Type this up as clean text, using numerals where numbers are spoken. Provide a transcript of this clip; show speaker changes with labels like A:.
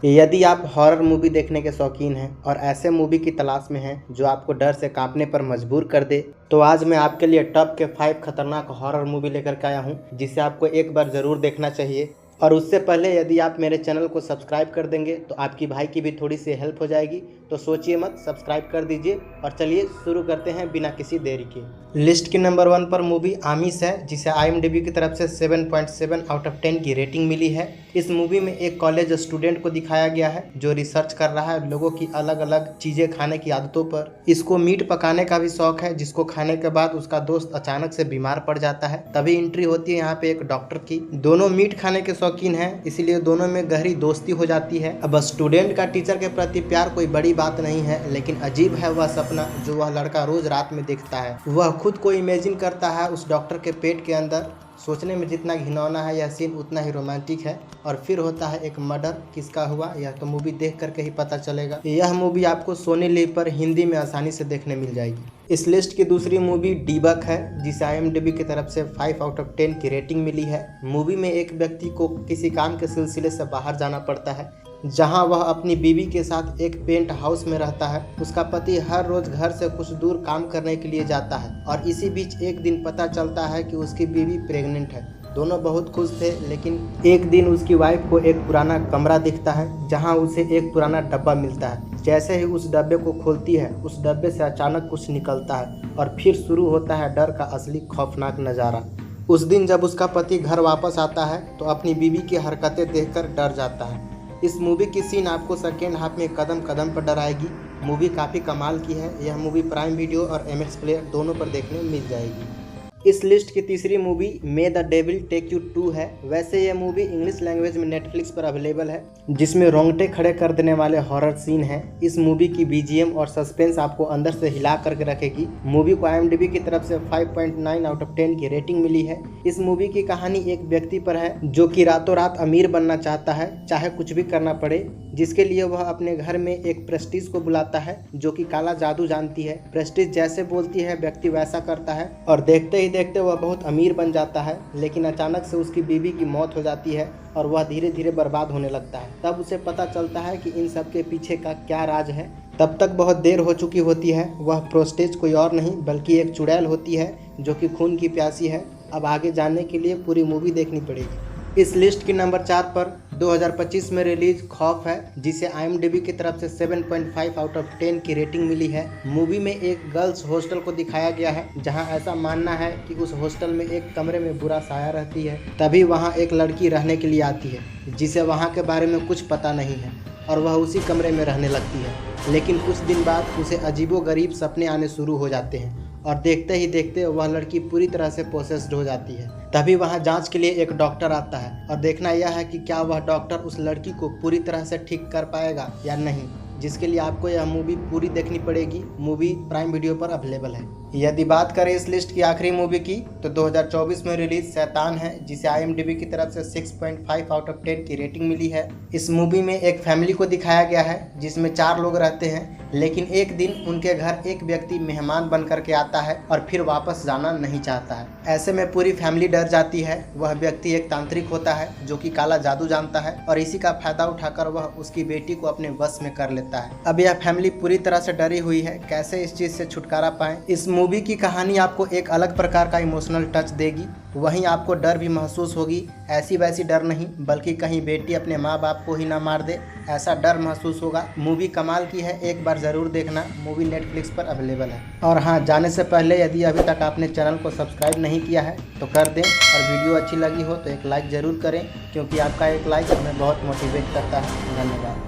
A: यदि आप horror movie देखने के शौकीन हैं और ऐसे मूवी की तलाश में हैं जो आपको डर से कांपने पर मजबूर कर दे, तो आज मैं आपके लिए टॉप के 5 खतरनाक हॉरर मूवी लेकर के आया हूं, जिसे आपको एक बार ज़रूर देखना चाहिए। और उससे पहले यदि आप मेरे चैनल को सब्सक्राइब कर देंगे तो आपकी भाई की भी थोड़ी सी हेल्प हो जाएगी। तो सोचिए मत, सब्सक्राइब कर दीजिए। और चलिए शुरू करते हैं बिना किसी देरी के। लिस्ट के नंबर 1 पर मूवी आमिश है, जिसे IMDb की तरफ से 7.7 आउट ऑफ 10 की रेटिंग मिली है। इस मूवी में एक कॉलेज स्टूडेंट को दिखाया गया है जो रिसर्च कर रहा है लोगों की अलग अलग चीज़ें खाने की आदतों पर। इसको मीट पकाने का भी शौक है, जिसको खाने के बाद उसका दोस्त अचानक से बीमार पड़ जाता है। तभी एंट्री होती है यहाँ पे एक डॉक्टर की। दोनों मीट खाने के शौकीन हैं, इसीलिए दोनों में गहरी दोस्ती हो जाती है। अब स्टूडेंट का टीचर के प्रति प्यार कोई बड़ी बात नहीं है, लेकिन अजीब है वह सपना जो वह लड़का रोज रात में देखता है। वह खुद को इमेजिन करता है उस डॉक्टर के पेट के अंदर। सोचने में जितना घिनौना है यह सीन, उतना ही रोमांटिक है। और फिर होता है एक मर्डर। किसका हुआ यह तो मूवी देख करके ही पता चलेगा। यह मूवी आपको सोनी लिव पर हिंदी में आसानी से देखने मिल जाएगी। इस लिस्ट की दूसरी मूवी डीबक है, जिसे IMDb की तरफ से 5 आउट ऑफ 10 की रेटिंग मिली है। मूवी में एक व्यक्ति को किसी काम के सिलसिले से बाहर जाना पड़ता है, जहां वह अपनी बीवी के साथ एक पेंट हाउस में रहता है। उसका पति हर रोज घर से कुछ दूर काम करने के लिए जाता है और इसी बीच एक दिन पता चलता है कि उसकी बीवी प्रेग्नेंट है। दोनों बहुत खुश थे, लेकिन एक दिन उसकी वाइफ को एक पुराना कमरा दिखता है जहां उसे एक पुराना डब्बा मिलता है। जैसे ही उस डब्बे को खोलती है, उस डब्बे से अचानक कुछ निकलता है और फिर शुरू होता है डर का असली खौफनाक नज़ारा। उस दिन जब उसका पति घर वापस आता है तो अपनी बीवी की हरकतें देखकर डर जाता है। इस मूवी की सीन आपको सेकेंड हाफ में कदम कदम पर डराएगी। मूवी काफ़ी कमाल की है। यह मूवी प्राइम वीडियो और MX प्लेयर दोनों पर देखने मिल जाएगी। इस लिस्ट की तीसरी movie May the Devil Take You 2 है। वैसे यह मूवी इंग्लिश लैंग्वेज में नेटफ्लिक्स पर अवेलेबल है, जिसमें रोंगटे खड़े कर देने वाले हॉरर सीन हैं। इस मूवी की BGM और सस्पेंस आपको अंदर से हिला करके रखेगी। मूवी को IMDb की तरफ से 5.9 आउट ऑफ 10 की रेटिंग मिली है। इस मूवी की कहानी एक व्यक्ति पर है जो कि रातों रात अमीर बनना चाहता है, चाहे कुछ भी करना पड़े, जिसके लिए वह अपने घर में एक प्रेस्टीज को बुलाता है जो कि काला जादू जानती है। प्रेस्टीज जैसे बोलती है व्यक्ति वैसा करता है और देखते ही देखते वह बहुत अमीर बन जाता है। लेकिन अचानक से उसकी बीवी की मौत हो जाती है और वह धीरे धीरे बर्बाद होने लगता है। तब उसे पता चलता है कि इन सब के पीछे का क्या राज है। तब तक बहुत देर हो चुकी होती है। वह प्रेस्टीज कोई और नहीं बल्कि एक चुड़ैल होती है जो कि खून की प्यासी है। अब आगे जानने के लिए पूरी मूवी देखनी पड़ेगी। इस लिस्ट की नंबर 4 पर 2025 में रिलीज खौफ है, जिसे IMDb की तरफ से 7.5 आउट ऑफ 10 की रेटिंग मिली है। मूवी में एक गर्ल्स हॉस्टल को दिखाया गया है, जहां ऐसा मानना है कि उस हॉस्टल में एक कमरे में बुरा साया रहती है। तभी वहां एक लड़की रहने के लिए आती है, जिसे वहां के बारे में कुछ पता नहीं है और वह उसी कमरे में रहने लगती है। लेकिन कुछ दिन बाद उसे अजीबोगरीब सपने आने शुरू हो जाते हैं और देखते ही देखते वह लड़की पूरी तरह से पोसेस्ड हो जाती है। तभी वहां जांच के लिए एक डॉक्टर आता है और देखना यह है कि क्या वह डॉक्टर उस लड़की को पूरी तरह से ठीक कर पाएगा या नहीं, जिसके लिए आपको यह मूवी पूरी देखनी पड़ेगी। मूवी प्राइम वीडियो पर अवेलेबल है। यदि बात करें इस लिस्ट की आखिरी मूवी की, तो 2024 में रिलीज शैतान है, जिसे IMDb की तरफ से 6.5 आउट ऑफ 10 की रेटिंग मिली है। इस मूवी में एक फैमिली को दिखाया गया है जिसमें 4 लोग रहते हैं, लेकिन एक दिन उनके घर एक व्यक्ति मेहमान बन करके आता है और फिर वापस जाना नहीं चाहता है। ऐसे में पूरी फैमिली डर जाती है। वह व्यक्ति एक तांत्रिक होता है जो कि काला जादू जानता है और इसी का फायदा उठाकर वह उसकी बेटी को अपने वश में कर लेता है। अब यह फैमिली पूरी तरह से डरी हुई है, कैसे इस चीज से छुटकारा पाएं। इस मूवी की कहानी आपको एक अलग प्रकार का इमोशनल टच देगी। वहीं आपको डर भी महसूस होगी, ऐसी वैसी डर नहीं, बल्कि कहीं बेटी अपने माँ बाप को ही ना मार दे, ऐसा डर महसूस होगा। मूवी कमाल की है, एक बार ज़रूर देखना। मूवी नेटफ्लिक्स पर अवेलेबल है। और हाँ, जाने से पहले यदि अभी तक आपने चैनल को सब्सक्राइब नहीं किया है तो कर दें, और वीडियो अच्छी लगी हो तो एक लाइक ज़रूर करें, क्योंकि आपका एक लाइक हमें बहुत मोटिवेट करता है। धन्यवाद।